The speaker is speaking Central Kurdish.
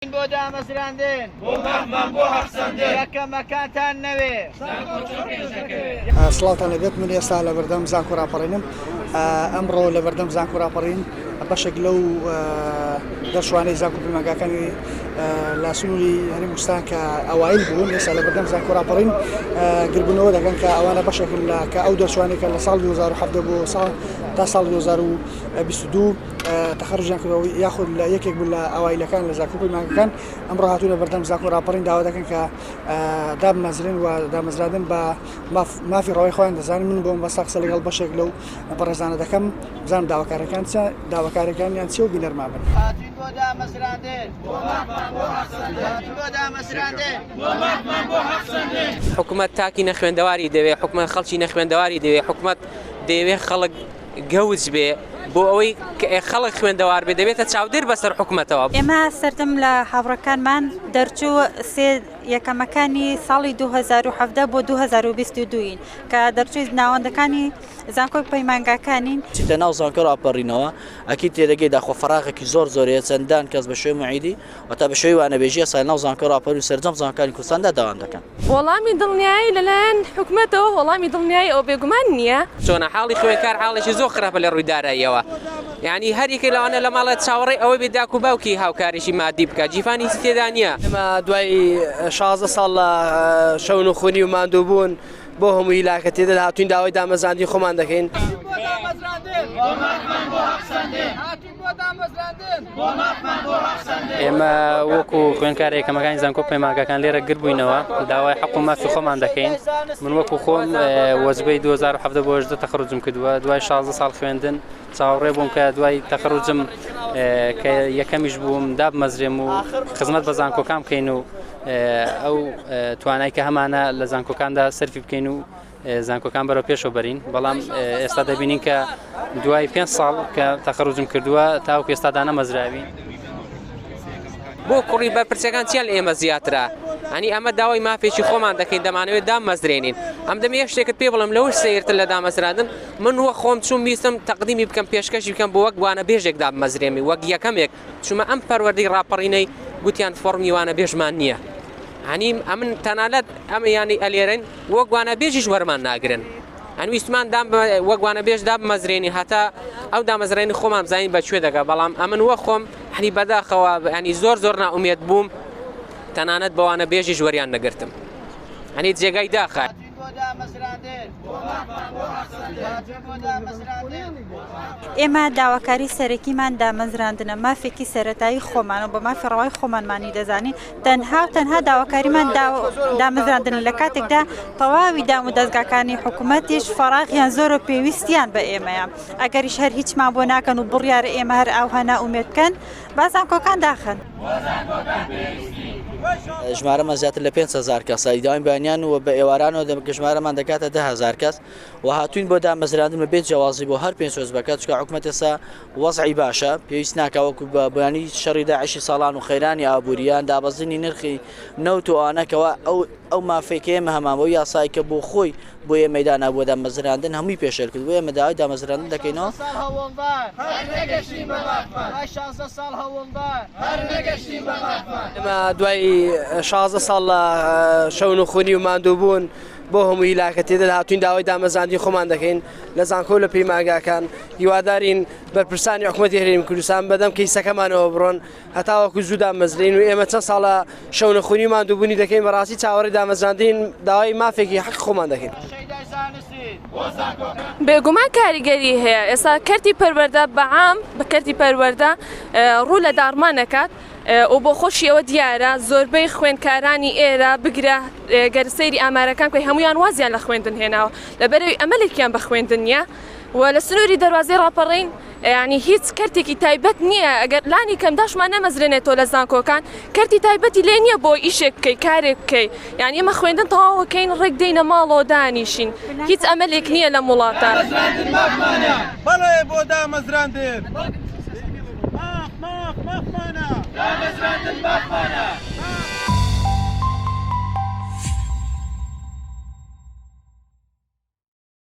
بۆ دامەزراندن بۆ مەحمەد بۆ هەفسەندن یەکەمەکانتان نەوێ سڵاوتان لەبێت من ئێستا لە بەردەم زانکۆ ڕاپەڕێنم ئەمڕۆ لە بەردەم زانکۆ ڕاپەڕین بەشێک لەو دەرشوانەی زانکۆ پەیمانگاکانی لە سنووری هەرێمی کوردستان کە ئەوایل بوون ئێستا لە بەردەم زانکۆ ڕاپەڕین گربوونەوە دەکەن کە ئەوانە بەشێک کە ئەو دەرشوانەی کە لە ساڵ 2017 بۆ تا ساڵ 2022 تەخەرجیان کردەوە یاخود لە یەکێک بوو لە ئەوایلەکان لە زانکۆ پەیمانگاکان ئەمڕۆ هاتوونە بەردەم زانکۆ ڕاپەڕین داوا دەکەن کە دامەزرێن و دامەزراندن بە مافی ڕەوای خۆیان دەزانن. من بۆم بەستا قسە لەگەڵ بەشێک لەو بەڕێزانە دەکەم بزانم داواکارەکانیان چی و بینەرما بن. هاتوین بۆ دامەزراندن بۆ مەحمەد بۆ هەفسەندن هاتوین بۆ دامەزراندن بۆ مەحمەد بۆ هەفسەندن. حکوومەت تاکی نەخوێندەواری دەوێت، حکوومەت خەڵکی نەخوێندەواری دەوێت، حکوومەت دەوێت خەڵک گەوج بێ بۆ ئەوەی خەڵک خوێندەوار بێ دەبێتە چاودێر بەسەر حکوومەتەوە. ئێمە سەردەم لە هاوڕەکانمان دەرچوو یەکەمەکانی ساڵی 2017 بۆ 2022 کە دەرچووی ناوەندەکانی زانکۆی پەیمانگاکانین. چیتە ناو زانکۆ ڕاپەڕینەوە ئەکی تێدەگەی داخۆ فەراغێکی زۆرە چەندان کەس بە شوێی معیدی و تا بە شوێی وانەبێژیە سای ناو زانکۆ ڕاپەڕین سەرجەم زانکۆکانی کوردستاندا داوام دەکەن. وەڵامی دڵنیایی لەلایەن حکوومەتەوە وەڵامی دڵنیایی ئەو بێگومان نییە. چۆنە حاڵی خوێنکار حاڵێکی زۆر خراپە لە ڕوویداراییەوە، یعنی هەریکە لەوانە لە ماڵێت چاوەڕێ ئەوەی بێ داک و باوکی هاوکاریشی مادی بکە جیفانی تێدا نییە. ئێمە دوای 16 ساڵ لە شەون و خونی و ماندوو بوون بۆ هەموو هیلاکە تێدا هاتوین داوای دامەزراندنی خۆمان دەکەین. ئێمە وەکو خوێندکار یەکەمەکانی زانکۆ پەیمانگاکان لێرە گر بووینەوە داوای حەق و مافی خۆمان دەکەین. من وەکو خۆم وەزبەی 2017 بۆ 18 تەخەرروجم کردووە، دوای 16 ساڵ خوێندن چاوەڕێ بووم کە دوای تەخەرروجم کە یەکەمیش بووم دابمەزرێم و خزمەت بە زانکۆکان بکەین و ئەو توانای کە هەمانە لە زانکۆکاندا سەرفی بکەین و زانکۆکان بەرەو پێشەوە بەرین. بەڵام ئێستا دەبینین کە دوای 5 ساڵ کە تەخەرروجم کردووە تاوەکو ئێستادا نەمەزراوی. بۆ کوڕی بەرپرسەکان چیان لە ئێمە زیاترە؟ ئەنی ئەمە داوای مافێکی خۆمان دەکەین، دەمانەوێت دامەزرێنین. ئەم دەمە یەک شتێکت پێ بڵم لەوش سەیرتر لە دامەزراندن من وە خۆم چوون بیستم تەقدیمی بکەم پێشکەشی بکەم بۆ وەک وانە بێژێک دامەزرێمی وەک یەکەمێک، چونمە ئەم پەروەردەی ڕاپەڕینەی گوتیان فۆرمی وانە بێژمان نییە. هەنی ئەمن تەنانەت ئەمە ینی ئەلێرن وەک وانە بێژیش وەرمان ناگرن. ئەنویستمان وەک وانە بێژ دامەزرێنی هەتا ئەو دامەزرێنی خۆمان بزانین بەکوێ دەگا. بەڵام ئەمن وە خۆم هەنی بەداخەوە ینی زۆر نائومێد بووم تەنانەت بەوانە بێژیش وەریان نەگرتم. هەنی جێگای داخە. ئێمە داواکاری سەرەکیمان دامەزراندنە مافێکی سەرەتایی خۆمان و بە مافی ڕەوای خۆمانمانی دەزانین. تەنها داواکاریمان دامەزراندن لە کاتێکدا تەواوی دام و دەستگاکانی حکوومەتیش فەراغیان زۆر و پێویستیان بە ئێمەیە. ئەگەریش هەر هیچمان بۆ ناکەن و بڕیارە ئێمە هەر ئاوهەنا ئومێد بکەن با زانکۆکان داخن. ژمارەمان زیاتر لە 5,000 کەس داوای بەیانیان و بە ئێوارانەوە ژمارەمان دەکاتە 10,000 کەس و هاتوین بۆ دامەزراندن بە بێت جیاوازی بۆ هەر 5 ڕۆژ بکات چکە حکوومەت ئێستا وەزعی باشە پێویست ناکە وەکو بەیانی شەڕی داعشی ساڵان و خەیرانی ئابووریان دابەزینی نرخی نەوت و ئانەکەوە ئەو مافێکە ئێمە هەمامەوە یاسایی کە بۆ خۆی بۆ ئێمەدانا بۆ دامەزراندن هەمووی پێشێر کرد بۆ ئێمە داوای دامەزراندن دەکەینەوە. ئێمە دوای 16 ساڵ لە شەون و خونی و ماندوو بوون بۆ هەموو هیلاکە تێدا هاتوین داوای دامەزراندنی خۆمان دەکەین لە زانکۆ لە پەیمانگاکان. هیوادارین بەرپرسانی حکوومەتی هەرێمی کوردستان بەدەم کەیسەکەمانەوە بڕۆن هەتاوەکو زوو دامەزرێن و ئێمە چەند ساڵە شەون و خونی و ماندووبوونی دەکەین بەڕاستی چاوەڕێی دامەزراندن داوای مافێکی حەق خۆمان دەکەین. بێگومان کاریگەری هەیە. ئێستا کەرتی پەروەردە بەعام بە کەرتی پەروەردە ڕوو لە داڕمان نەکات و بۆ خۆشیەوە دیارە زۆربەی خوێندکارانی ئێرە بگرە گەرسەیری ئامارەکان بکەی هەمویان وازیان لە خوێندن هێناوە لەبەرەوەی ئەمەلێکیان بە خوێندن نیە و لە سنووری دەواازەی ڕاپەڕین ینی هیچ کەرتێکی تایبەت نییە. ئەگەر لانی کەم داشمان نەمەزرێنێتەوە لە زانکۆکان کەرتی تایبەتی لێ نییە بۆ ئیشێک بکەی کارێک بکەی. یعنی ئێمە خوێندن تەواوەکەین ڕێک دەینە ماڵەوە دانیشین هیچ ئەمەلێک نییە لە وڵاتە. بەڵێ بۆ دامەزراندن دامەزراندن مافمانە